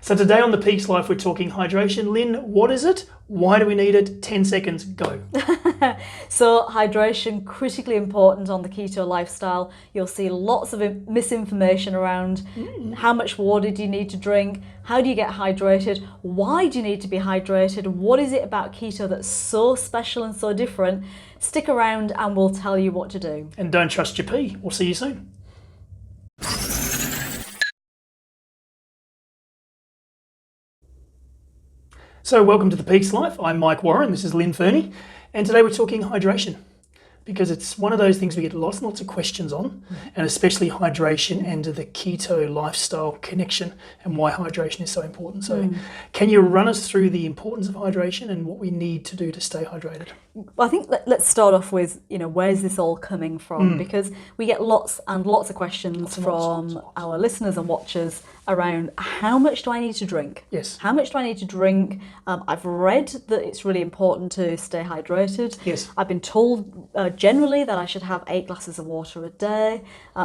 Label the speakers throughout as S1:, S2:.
S1: So today on The Peaks Life, we're talking hydration. Lynn, what is it? Why do we need it? 10 seconds, go.
S2: So hydration, critically important on the keto lifestyle. You'll see lots of misinformation around how much water do you need to drink, how do you get hydrated, why do you need to be hydrated, what is it about keto that's so special and so different. Stick around and we'll tell you what to do.
S1: And don't trust your pee. We'll see you soon. So welcome to The Peaks Life. I'm Mike Warren, this is Lynn Fernie, and today we're talking hydration because it's one of those things we get lots and lots of questions on, and especially hydration and the keto lifestyle connection and why hydration is so important. So can you run us through the importance of hydration and what we need to do to stay hydrated?
S2: Well, I think let's start off with, where's this all coming from? Because we get lots and lots of questions from our listeners and watchers around how much do I need to drink?
S1: Yes.
S2: How much do I need to drink? I've read that it's really important to stay hydrated.
S1: Yes.
S2: I've been told generally that I should have 8 glasses of water a day.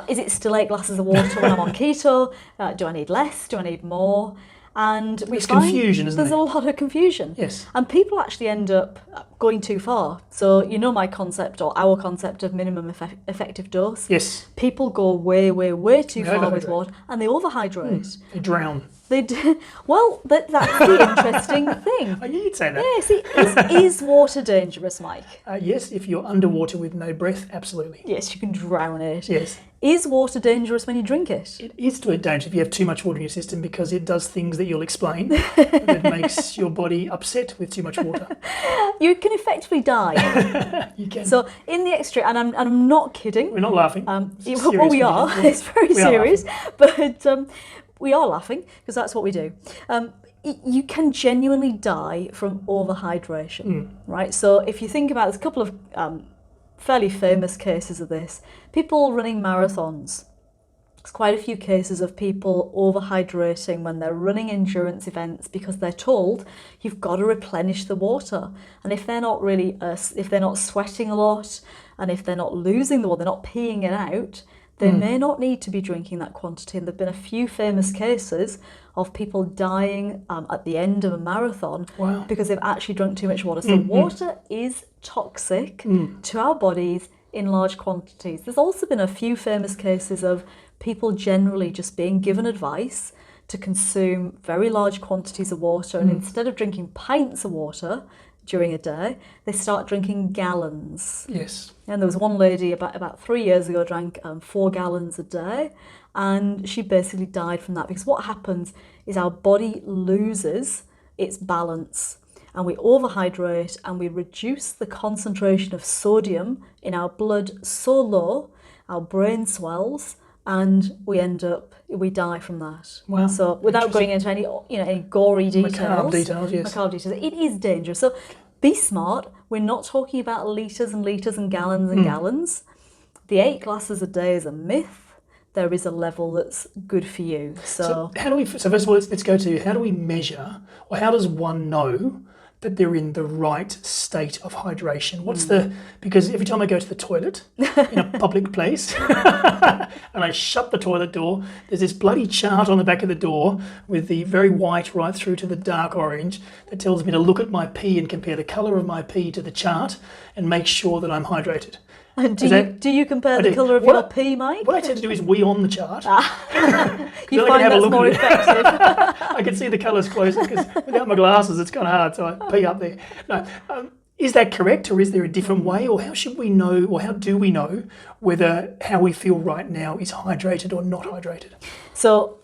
S2: Is it still 8 glasses of water when I'm on keto? Do I need less? Do I need more? And we
S1: There's
S2: find
S1: confusion, isn't
S2: there's
S1: there?
S2: a lot of confusion.
S1: Yes.
S2: And people actually end up going too far. So my concept or our concept of minimum effective dose.
S1: Yes.
S2: People go way too far with
S1: overhydrate.
S2: water and they overhydrate.
S1: They drown.
S2: They do. Well, that's the interesting thing.
S1: I knew you'd say that.
S2: Yes, is water dangerous, Mike?
S1: Yes, if you're underwater with no breath, absolutely.
S2: Yes, you can drown it.
S1: Yes.
S2: Is water dangerous when you drink it?
S1: It is to a danger if you have too much water in your system because it does things that you'll explain that makes your body upset with too much water.
S2: You can effectively die.
S1: You can.
S2: So in the extreme, and I'm not kidding.
S1: We're not laughing.
S2: Well,
S1: Serious
S2: we are.
S1: condition.
S2: It's very
S1: We are
S2: serious, but we are laughing because that's what we do. You can genuinely die from overhydration, right? So if you think about, there's a couple of fairly famous cases of this. People running marathons. There's quite a few cases of people overhydrating when they're running endurance events because they're told you've got to replenish the water. And if they're not really, if they're not sweating a lot, and if they're not losing the water, they're not peeing it out, they may not need to be drinking that quantity. And there've been a few famous cases of people dying at the end of a marathon because they've actually drunk too much water. So water is toxic to our bodies in large quantities. There's also been a few famous cases of people generally just being given advice to consume very large quantities of water, and instead of drinking pints of water during a day, they start drinking gallons.
S1: Yes.
S2: And there was one lady about 3 years ago drank 4 gallons a day, and she basically died from that because what happens is our body loses its balance and we overhydrate and we reduce the concentration of sodium in our blood so low, our brain swells, and we die from that.
S1: Wow.
S2: So without going into any any gory details,
S1: Macabre details, yes.
S2: macabre details, it is dangerous. So be smart. We're not talking about litres and litres and gallons and gallons. The 8 glasses a day is a myth. There is a level that's good for you. So
S1: how do we? So first of all, let's go to how do we measure, or how does one know that they're in the right state of hydration? What's because every time I go to the toilet in a public place and I shut the toilet door, there's this bloody chart on the back of the door with the very white right through to the dark orange that tells me to look at my pee and compare the colour of my pee to the chart and make sure that I'm hydrated.
S2: And do you compare the colour of your pee, Mike?
S1: What I tend to do is wee on the chart.
S2: You find that's more effective.
S1: I can see the colours closer because without my glasses it's kind of hard, so I pee up there. No, is that correct, or is there a different way, or how should we know, or how do we know whether how we feel right now is hydrated or not hydrated?
S2: So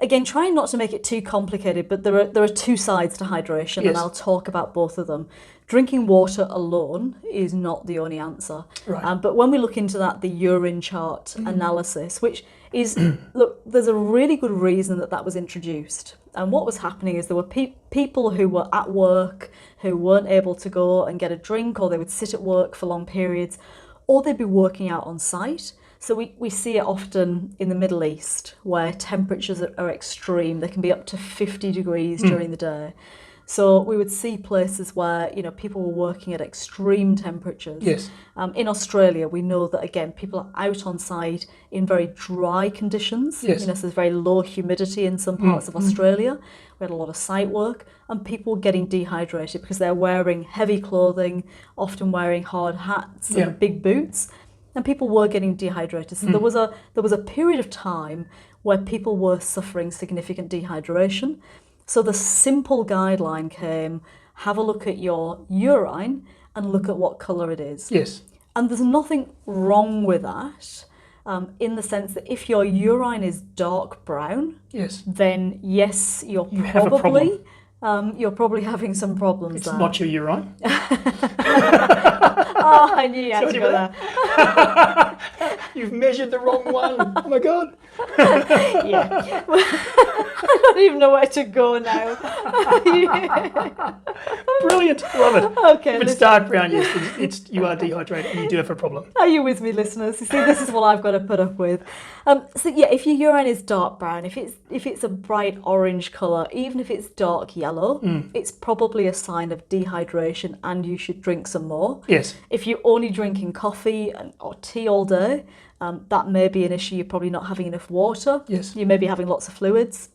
S2: again, trying not to make it too complicated, but there are 2 sides to hydration, and I'll talk about both of them. Drinking water alone is not the only answer.
S1: Right.
S2: But when we look into that, the urine chart analysis, which is, look, there's a really good reason that was introduced. And what was happening is there were people who were at work who weren't able to go and get a drink, or they would sit at work for long periods, or they'd be working out on site. So we see it often in the Middle East where temperatures are extreme. They can be up to 50 degrees during the day. So we would see places where, you know, people were working at extreme temperatures.
S1: Yes.
S2: In Australia, we know that, again, people are out on site in very dry conditions.
S1: Yes.
S2: You know, so there's very low humidity in some parts of Australia. We had a lot of site work, and people were getting dehydrated because they're wearing heavy clothing, often wearing hard hats and big boots, and people were getting dehydrated. So there was a period of time where people were suffering significant dehydration. So the simple guideline came, have a look at your urine and look at what colour it is.
S1: Yes.
S2: And there's nothing wrong with that, in the sense that if your urine is dark brown,
S1: Yes.
S2: then yes,
S1: You have a problem.
S2: you're probably having some problems
S1: It's
S2: there.
S1: not your urine.
S2: Oh, I knew you had to go there.
S1: You've measured the wrong one. Oh my God.
S2: Yeah. I don't even know where to go now.
S1: Brilliant. Love it.
S2: Okay,
S1: If it's dark brown, yes, you are dehydrated and you do have a problem.
S2: are you with me, listeners? You see, this is what I've got to put up with. So yeah, if your urine is dark brown, if it's a bright orange colour, even if it's dark yellow, it's probably a sign of dehydration and you should drink some more.
S1: Yes.
S2: If you're only drinking coffee or tea all day, that may be an issue. You're probably not having enough water.
S1: Yes.
S2: You may be having lots of fluids.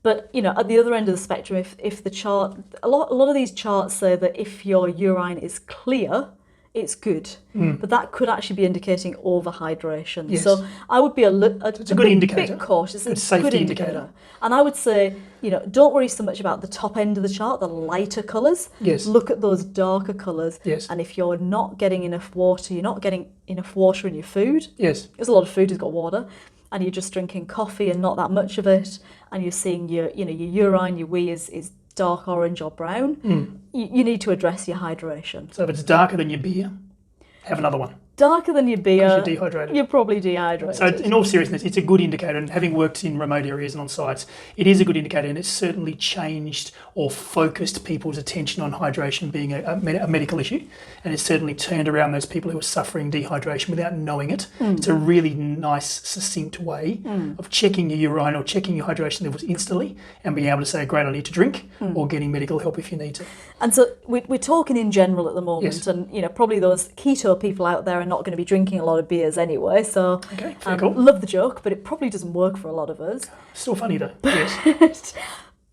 S2: But, you know, at the other end of the spectrum, if the chart, a lot of these charts say that if your urine is clear, it's good. But that could actually be indicating overhydration.
S1: Yes.
S2: So I would be a
S1: good indicator.
S2: bit cautious.
S1: Good
S2: It's a good
S1: safety
S2: indicator.
S1: indicator.
S2: And I would say, you know, don't worry so much about the top end of the chart, the lighter colours.
S1: Yes.
S2: Look at those darker colours.
S1: Yes.
S2: And if you're not getting enough water, you're not getting enough water in your food.
S1: Yes.
S2: Because a lot of food has got water, and you're just drinking coffee and not that much of it, and you're seeing your urine, your wee is dark orange or brown, you need to address your hydration.
S1: So if it's darker than your beer, have another one.
S2: Darker than your beer,
S1: You're dehydrated.
S2: you're probably dehydrated.
S1: So in all seriousness, it's a good indicator, and having worked in remote areas and on sites, it is a good indicator, and it's certainly changed or focused people's attention on hydration being a medical issue, and it's certainly turned around those people who are suffering dehydration without knowing it. It's a really nice, succinct way of checking your urine or checking your hydration levels instantly and being able to say, great, I need to drink, or getting medical help if you need to.
S2: And so we're talking in general at the moment,
S1: Yes.
S2: and you know, probably those keto people out there are not going to be drinking a lot of beers anyway. So
S1: Okay, very cool.
S2: love the joke, but it probably doesn't work for a lot of us.
S1: Still funny though, yes.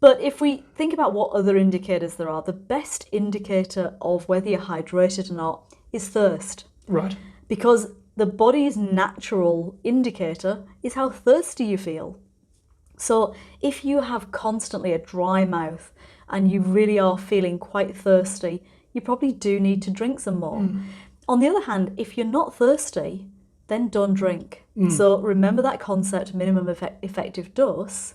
S2: But if we think about what other indicators there are, the best indicator of whether you're hydrated or not is thirst,
S1: Right.
S2: because the body's natural indicator is how thirsty you feel. So if you have constantly a dry mouth and you really are feeling quite thirsty, you probably do need to drink some more. On the other hand, if you're not thirsty, then don't drink. So remember that concept, minimum effective dose.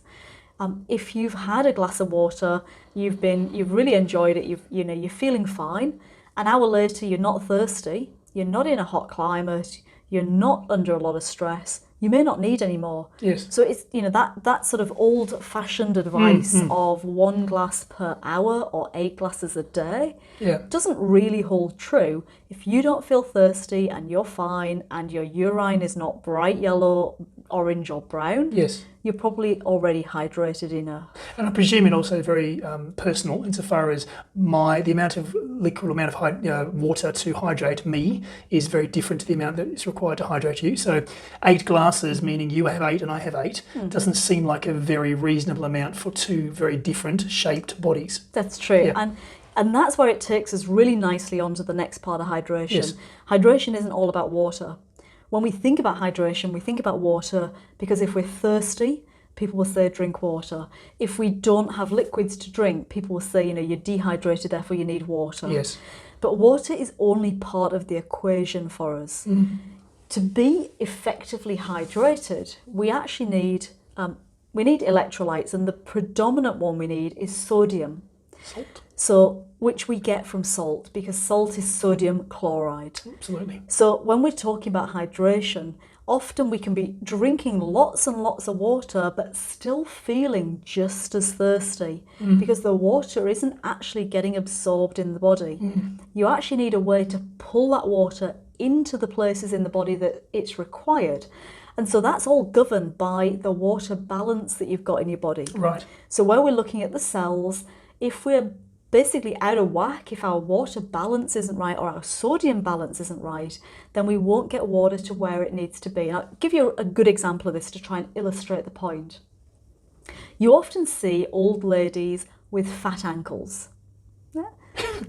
S2: If you've had a glass of water, you've really enjoyed it, you're feeling fine, an hour later you're not thirsty, you're not in a hot climate, you're not under a lot of stress, you may not need any more.
S1: Yes.
S2: So it's, you know, that sort of old-fashioned advice of 1 glass per hour or 8 glasses a day
S1: Yeah.
S2: doesn't really hold true. If you don't feel thirsty and you're fine and your urine is not bright yellow, orange or brown,
S1: Yes.
S2: you're probably already hydrated enough.
S1: And I presume it also very personal insofar as the amount of liquid, amount of water to hydrate me is very different to the amount that is required to hydrate you. So 8 glasses, meaning you have 8 and I have 8, doesn't seem like a very reasonable amount for two very different shaped bodies.
S2: That's true.
S1: Yeah.
S2: And that's where it takes us really nicely onto the next part of hydration.
S1: Yes.
S2: Hydration isn't all about water. When we think about hydration, we think about water because if we're thirsty, people will say drink water. If we don't have liquids to drink, people will say, you know, you're dehydrated, therefore you need water.
S1: Yes.
S2: But water is only part of the equation for us. To be effectively hydrated, we actually need electrolytes, and the predominant one we need is sodium.
S1: Salt.
S2: So, which we get from salt, because salt is sodium chloride.
S1: Absolutely.
S2: So when we're talking about hydration, often we can be drinking lots and lots of water, but still feeling just as thirsty because the water isn't actually getting absorbed in the body. You actually need a way to pull that water into the places in the body that it's required. And so that's all governed by the water balance that you've got in your body.
S1: Right.
S2: So where we're looking at the cells, if we're basically out of whack, if our water balance isn't right or our sodium balance isn't right, then we won't get water to where it needs to be. And I'll give you a good example of this to try and illustrate the point. You often see old ladies with fat ankles. Yeah?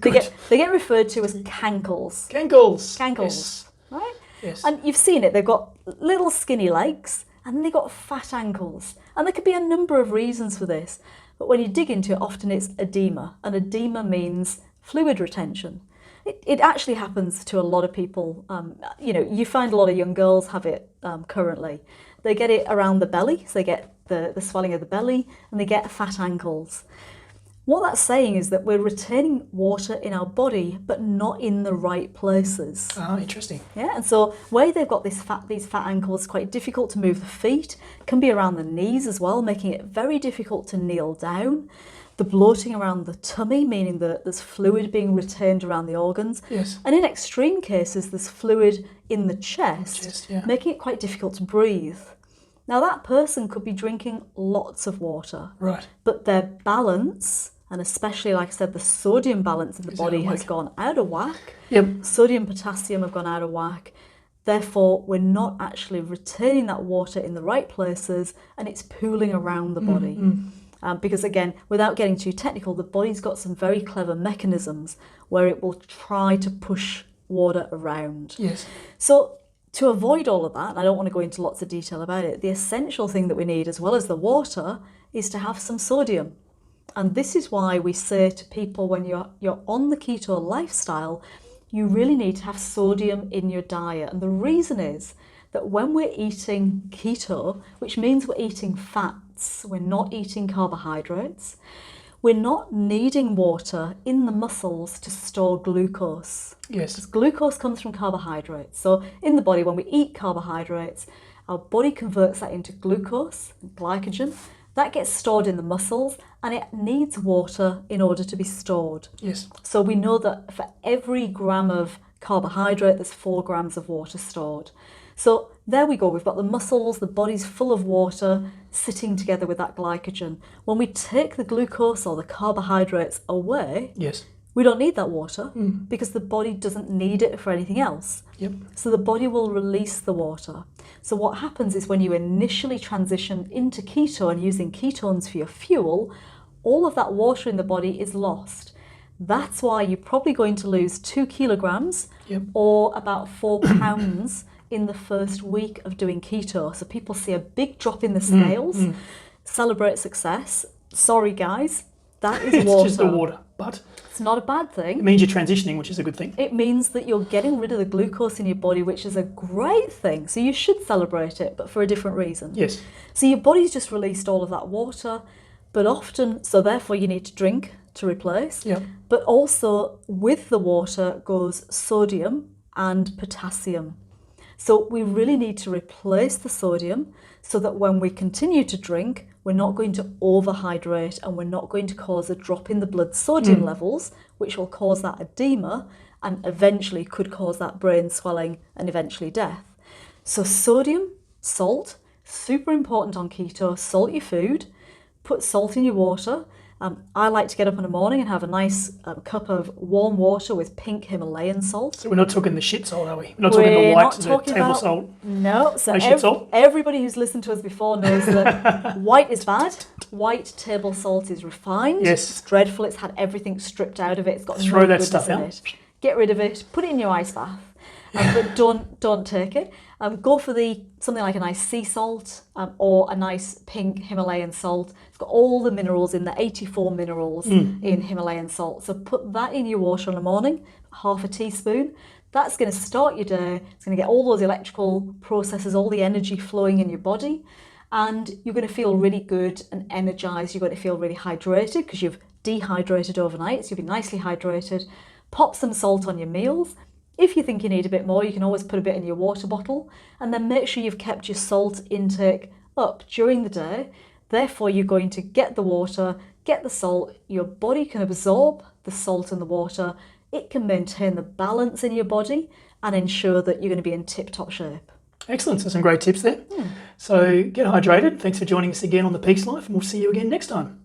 S2: They get referred to as cankles.
S1: Cankles.
S2: Cankles, right?
S1: Yes.
S2: And you've seen it. They've got little skinny legs and then they've got fat ankles. And there could be a number of reasons for this. But when you dig into it, often it's edema. And edema means fluid retention. It actually happens to a lot of people. You find a lot of young girls have it currently. They get it around the belly, so they get the swelling of the belly, and they get fat ankles. What that's saying is that we're retaining water in our body, but not in the right places.
S1: Ah, interesting.
S2: Yeah, and so where they've got these fat ankles, quite difficult to move the feet, can be around the knees as well, making it very difficult to kneel down. The bloating around the tummy, meaning that there's fluid being retained around the organs.
S1: Yes.
S2: And in extreme cases, there's fluid in the chest, making it quite difficult to breathe. Now that person could be drinking lots of water,
S1: right?
S2: But their balance, and especially, like I said, the sodium balance in the body has gone out of whack.
S1: Yep.
S2: Sodium, potassium have gone out of whack. Therefore, we're not actually retaining that water in the right places, and it's pooling around the body. Because again, without getting too technical, the body's got some very clever mechanisms where it will try to push water around.
S1: Yes.
S2: So to avoid all of that, and I don't want to go into lots of detail about it, the essential thing that we need, as well as the water, is to have some sodium. And this is why we say to people, when you're on the keto lifestyle, you really need to have sodium in your diet. And the reason is that when we're eating keto, which means we're eating fats, we're not eating carbohydrates, we're not needing water in the muscles to store glucose.
S1: Yes.
S2: Because glucose comes from carbohydrates. So in the body, when we eat carbohydrates, our body converts that into glucose, glycogen. That gets stored in the muscles and it needs water in order to be stored.
S1: Yes.
S2: So we know that for every gram of carbohydrate, there's 4 grams of water stored. So there we go, we've got the muscles, the body's full of water sitting together with that glycogen. When we take the glucose or the carbohydrates away,
S1: yes,
S2: we don't need that water because the body doesn't need it for anything else.
S1: Yep.
S2: So the body will release the water. So what happens is when you initially transition into keto and using ketones for your fuel, all of that water in the body is lost. That's why you're probably going to lose 2 kilograms or about 4 pounds in the first week of doing keto. So people see a big drop in the scales, celebrate success. Sorry guys, that is water.
S1: It's just the water, but
S2: it's not a bad thing.
S1: It means you're transitioning, which is a good thing.
S2: It means that you're getting rid of the glucose in your body, which is a great thing. So you should celebrate it, but for a different reason.
S1: Yes.
S2: So your body's just released all of that water, but often, so therefore you need to drink to replace.
S1: Yep.
S2: But also with the water goes sodium and potassium. So we really need to replace the sodium so that when we continue to drink, we're not going to overhydrate and we're not going to cause a drop in the blood sodium levels, which will cause that edema and eventually could cause that brain swelling and eventually death. So sodium, salt, super important on keto. Salt your food, put salt in your water. I like to get up in the morning and have a nice cup of warm water with pink Himalayan salt.
S1: So we're not talking the shit salt, are we? We're not talking the white, the table salt.
S2: No, so
S1: No shit salt?
S2: Everybody who's listened to us before knows that white is bad. White table salt is refined.
S1: Yes.
S2: It's dreadful. It's had everything stripped out of it. It's got
S1: Throw
S2: no
S1: that
S2: goodness
S1: stuff
S2: in
S1: out.
S2: it. Get rid of it. Put it in your ice bath. But don't take it. Go for something like a nice sea salt or a nice pink Himalayan salt. It's got all the minerals in the 84 minerals in Himalayan salt. So put that in your water in the morning, half a teaspoon. That's going to start your day. It's going to get all those electrical processes, all the energy flowing in your body. And you're going to feel really good and energized. You're going to feel really hydrated because you've dehydrated overnight. So you'll be nicely hydrated. Pop some salt on your meals. If you think you need a bit more, you can always put a bit in your water bottle and then make sure you've kept your salt intake up during the day. Therefore, you're going to get the water, get the salt, your body can absorb the salt and the water, it can maintain the balance in your body and ensure that you're going to be in tip-top shape.
S1: Excellent, so some great tips there. So get hydrated. Thanks for joining us again on The Peaks Life and we'll see you again next time.